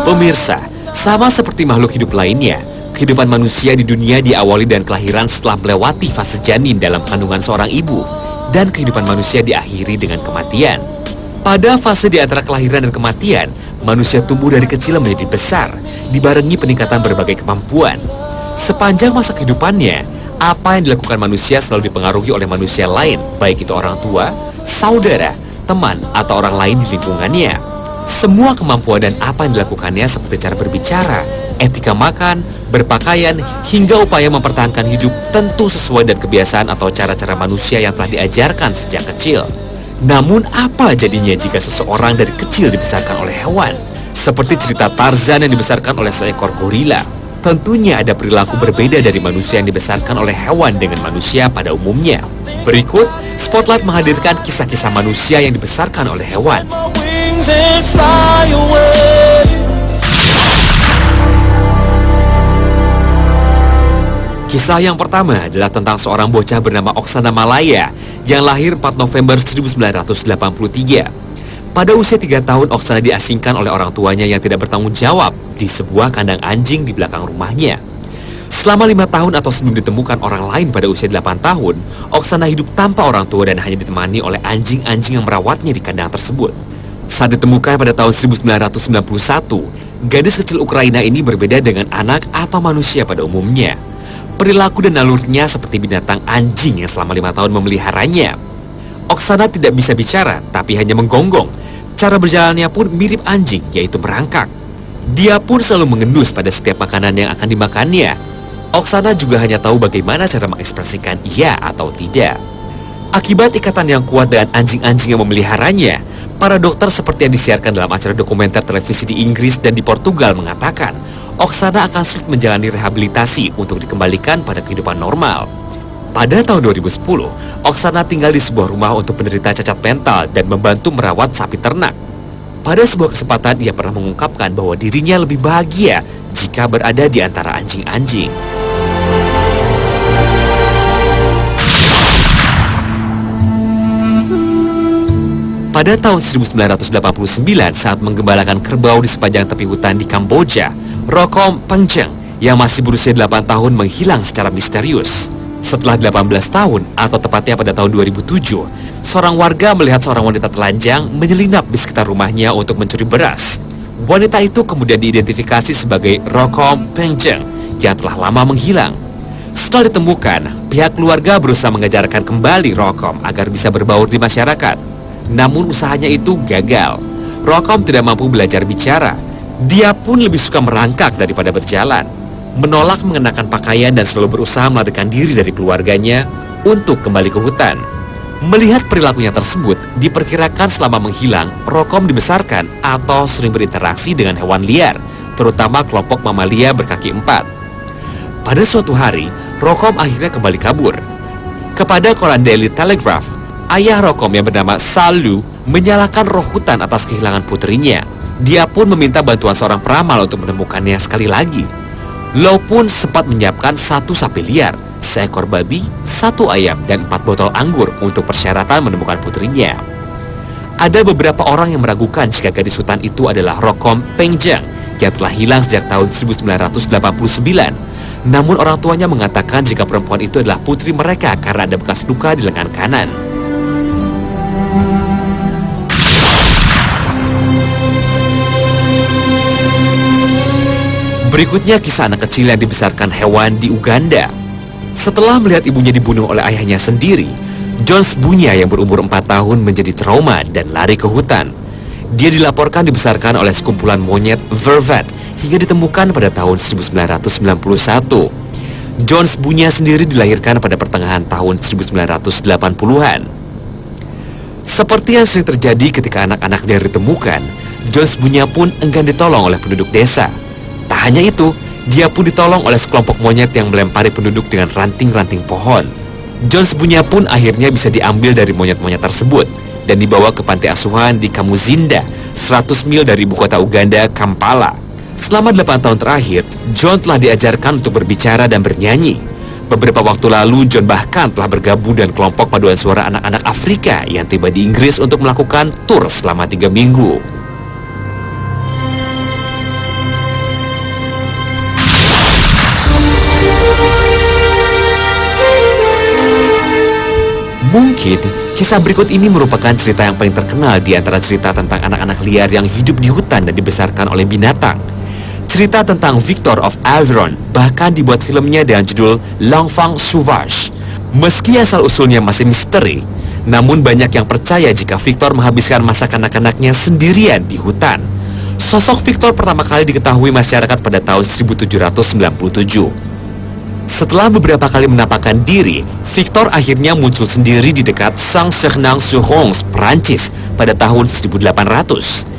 Pemirsa, sama seperti makhluk hidup lainnya, kehidupan manusia di dunia diawali dan kelahiran setelah melewati fase janin dalam kandungan seorang ibu, dan kehidupan manusia diakhiri dengan kematian. Pada fase di antara kelahiran dan kematian, manusia tumbuh dari kecil menjadi besar, dibarengi peningkatan berbagai kemampuan. Sepanjang masa kehidupannya, apa yang dilakukan manusia selalu dipengaruhi oleh manusia lain, baik itu orang tua, saudara, teman, atau orang lain di lingkungannya. Semua kemampuan dan apa yang dilakukannya seperti cara berbicara, etika makan, berpakaian, hingga upaya mempertahankan hidup tentu sesuai dengan kebiasaan atau cara-cara manusia yang telah diajarkan sejak kecil. Namun apa jadinya jika seseorang dari kecil dibesarkan oleh hewan? Seperti cerita Tarzan yang dibesarkan oleh seekor gorila. Tentunya ada perilaku berbeda dari manusia yang dibesarkan oleh hewan dengan manusia pada umumnya. Berikut, Spotlight menghadirkan kisah-kisah manusia yang dibesarkan oleh hewan. Kisah yang pertama adalah tentang seorang bocah bernama Oksana Malaya yang lahir 4 November 1983. Pada usia 3 tahun, Oksana diasingkan oleh orang tuanya yang tidak bertanggung jawab di sebuah kandang anjing di belakang rumahnya. Selama 5 tahun atau sebelum ditemukan orang lain pada usia 8 tahun, Oksana hidup tanpa orang tua dan hanya ditemani oleh anjing-anjing yang merawatnya di kandang tersebut. Saat ditemukan pada tahun 1991, gadis kecil Ukraina ini berbeda dengan anak atau manusia pada umumnya. Perilaku dan nalurinya seperti binatang anjing yang selama 5 tahun memeliharanya. Oksana tidak bisa bicara, tapi hanya menggonggong. Cara berjalannya pun mirip anjing, yaitu merangkak. Dia pun selalu mengendus pada setiap makanan yang akan dimakannya. Oksana juga hanya tahu bagaimana cara mengekspresikan iya atau tidak. Akibat ikatan yang kuat dengan anjing-anjing yang memeliharanya, para dokter seperti yang disiarkan dalam acara dokumenter televisi di Inggris dan di Portugal mengatakan, Oksana akan sulit menjalani rehabilitasi untuk dikembalikan pada kehidupan normal. Pada tahun 2010, Oksana tinggal di sebuah rumah untuk penderita cacat mental dan membantu merawat sapi ternak. Pada sebuah kesempatan, ia pernah mengungkapkan bahwa dirinya lebih bahagia jika berada di antara anjing-anjing. Pada tahun 1989, saat menggembalakan kerbau di sepanjang tepi hutan di Kamboja, Rokom Pengjeng yang masih berusia 8 tahun menghilang secara misterius. Setelah 18 tahun, atau tepatnya pada tahun 2007, seorang warga melihat seorang wanita telanjang menyelinap di sekitar rumahnya untuk mencuri beras. Wanita itu kemudian diidentifikasi sebagai Rokom Pengjeng yang telah lama menghilang. Setelah ditemukan, pihak keluarga berusaha mengajarkan kembali Rokom agar bisa berbaur di masyarakat. Namun usahanya itu gagal. Rokom tidak mampu belajar bicara. Dia pun lebih suka merangkak daripada berjalan, menolak mengenakan pakaian dan selalu berusaha melarikan diri dari keluarganya untuk kembali ke hutan. Melihat perilakunya tersebut, diperkirakan selama menghilang, Rokom dibesarkan atau sering berinteraksi dengan hewan liar, terutama kelompok mamalia berkaki 4. Pada suatu hari, Rokom akhirnya kembali kabur. Kepada koran Daily Telegraph, ayah Rokom yang bernama Salu menyalahkan roh hutan atas kehilangan putrinya. Dia pun meminta bantuan seorang peramal untuk menemukannya sekali lagi. Lo pun sempat menyiapkan 1 sapi liar, seekor babi, 1 ayam, dan 4 botol anggur untuk persyaratan menemukan putrinya. Ada beberapa orang yang meragukan jika gadis hutan itu adalah Rokom Pengjeng yang telah hilang sejak tahun 1989. Namun orang tuanya mengatakan jika perempuan itu adalah putri mereka karena ada bekas luka di lengan kanan. Berikutnya kisah anak kecil yang dibesarkan hewan di Uganda. Setelah melihat ibunya dibunuh oleh ayahnya sendiri, Jones Bunya yang berumur 4 tahun menjadi trauma dan lari ke hutan. Dia dilaporkan dibesarkan oleh sekumpulan monyet vervet hingga ditemukan pada tahun 1991. Jones Bunya sendiri dilahirkan pada pertengahan tahun 1980-an. Seperti yang sering terjadi ketika anak-anaknya ditemukan, Jones Bunya pun enggan ditolong oleh penduduk desa. Tak hanya itu, dia pun ditolong oleh sekelompok monyet yang melempari penduduk dengan ranting-ranting pohon. Jones Bunya pun akhirnya bisa diambil dari monyet-monyet tersebut dan dibawa ke panti asuhan di Kamuzinda, 100 mil dari ibu kota Uganda, Kampala. Selama 8 tahun terakhir, John telah diajarkan untuk berbicara dan bernyanyi. Beberapa waktu lalu, John bahkan telah bergabung dengan kelompok paduan suara anak-anak Afrika yang tiba di Inggris untuk melakukan tur selama 3 minggu. Mungkin kisah berikut ini merupakan cerita yang paling terkenal di antara cerita tentang anak-anak liar yang hidup di hutan dan dibesarkan oleh binatang. Cerita tentang Victor of Aveyron bahkan dibuat filmnya dengan judul L'Enfant Sauvage. Meski asal-usulnya masih misteri, namun banyak yang percaya jika Victor menghabiskan masa kanak-kanaknya sendirian di hutan. Sosok Victor pertama kali diketahui masyarakat pada tahun 1797. Setelah beberapa kali menampakkan diri, Victor akhirnya muncul sendiri di dekat Saint-Sernin-sur-Onge, Perancis pada tahun 1800.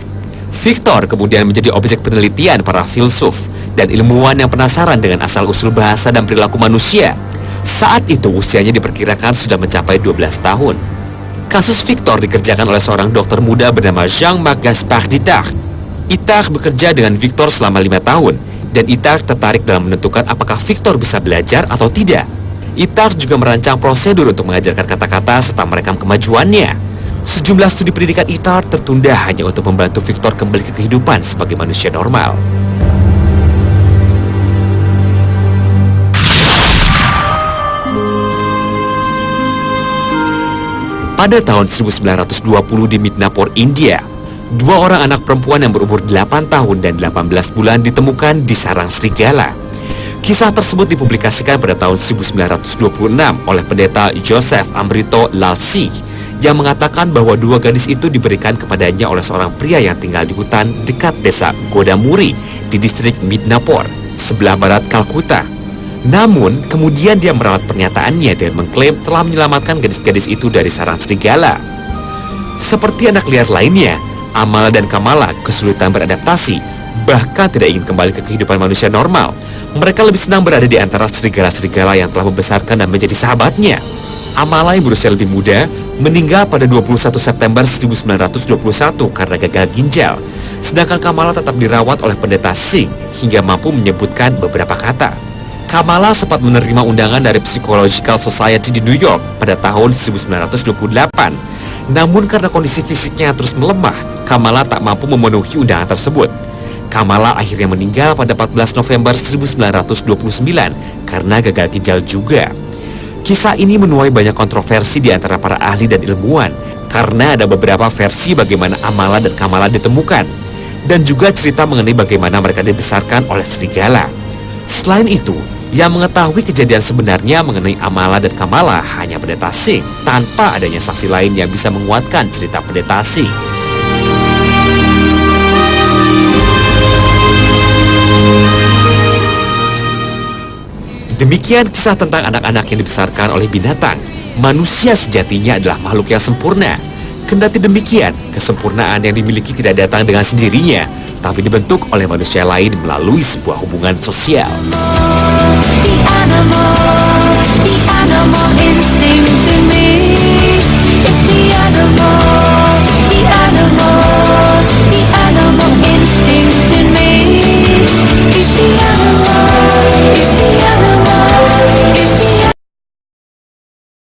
Victor kemudian menjadi objek penelitian para filsuf dan ilmuwan yang penasaran dengan asal-usul bahasa dan perilaku manusia. Saat itu usianya diperkirakan sudah mencapai 12 tahun. Kasus Victor dikerjakan oleh seorang dokter muda bernama Jean-Marc Gaspard Itard. Itard bekerja dengan Victor selama 5 tahun, dan Itard tertarik dalam menentukan apakah Victor bisa belajar atau tidak. Itard juga merancang prosedur untuk mengajarkan kata-kata serta merekam kemajuannya. Sejumlah studi pendidikan Itard tertunda hanya untuk membantu Victor kembali ke kehidupan sebagai manusia normal. Pada tahun 1920 di Midnapore, India, 2 orang anak perempuan yang berumur 8 tahun dan 18 bulan ditemukan di sarang serigala. Kisah tersebut dipublikasikan pada tahun 1926 oleh pendeta Joseph Amrito Lalsi, yang mengatakan bahwa 2 gadis itu diberikan kepadanya oleh seorang pria yang tinggal di hutan dekat desa Godamuri di distrik Midnapore, sebelah barat Kalkuta. Namun, kemudian dia meralat pernyataannya dan mengklaim telah menyelamatkan gadis-gadis itu dari sarang serigala. Seperti anak liar lainnya, Amala dan Kamala kesulitan beradaptasi, bahkan tidak ingin kembali ke kehidupan manusia normal. Mereka lebih senang berada di antara serigala-serigala yang telah membesarkan dan menjadi sahabatnya. Amala yang berusia lebih muda meninggal pada 21 September 1921 karena gagal ginjal. Sedangkan Kamala tetap dirawat oleh pendeta Singh hingga mampu menyebutkan beberapa kata. Kamala sempat menerima undangan dari Psychological Society di New York pada tahun 1928. Namun karena kondisi fisiknya terus melemah, Kamala tak mampu memenuhi undangan tersebut. Kamala akhirnya meninggal pada 14 November 1929 karena gagal ginjal juga. Kisah ini menuai banyak kontroversi di antara para ahli dan ilmuwan karena ada beberapa versi bagaimana Amala dan Kamala ditemukan, dan juga cerita mengenai bagaimana mereka dibesarkan oleh serigala. Selain itu, yang mengetahui kejadian sebenarnya mengenai Amala dan Kamala hanya pendeta Singh, tanpa adanya saksi lain yang bisa menguatkan cerita pendeta Singh. Demikian kisah tentang anak-anak yang dibesarkan oleh binatang. Manusia sejatinya adalah makhluk yang sempurna. Kendati demikian, kesempurnaan yang dimiliki tidak datang dengan sendirinya, tapi dibentuk oleh manusia lain melalui sebuah hubungan sosial. The animal instinct in me. It's the animal.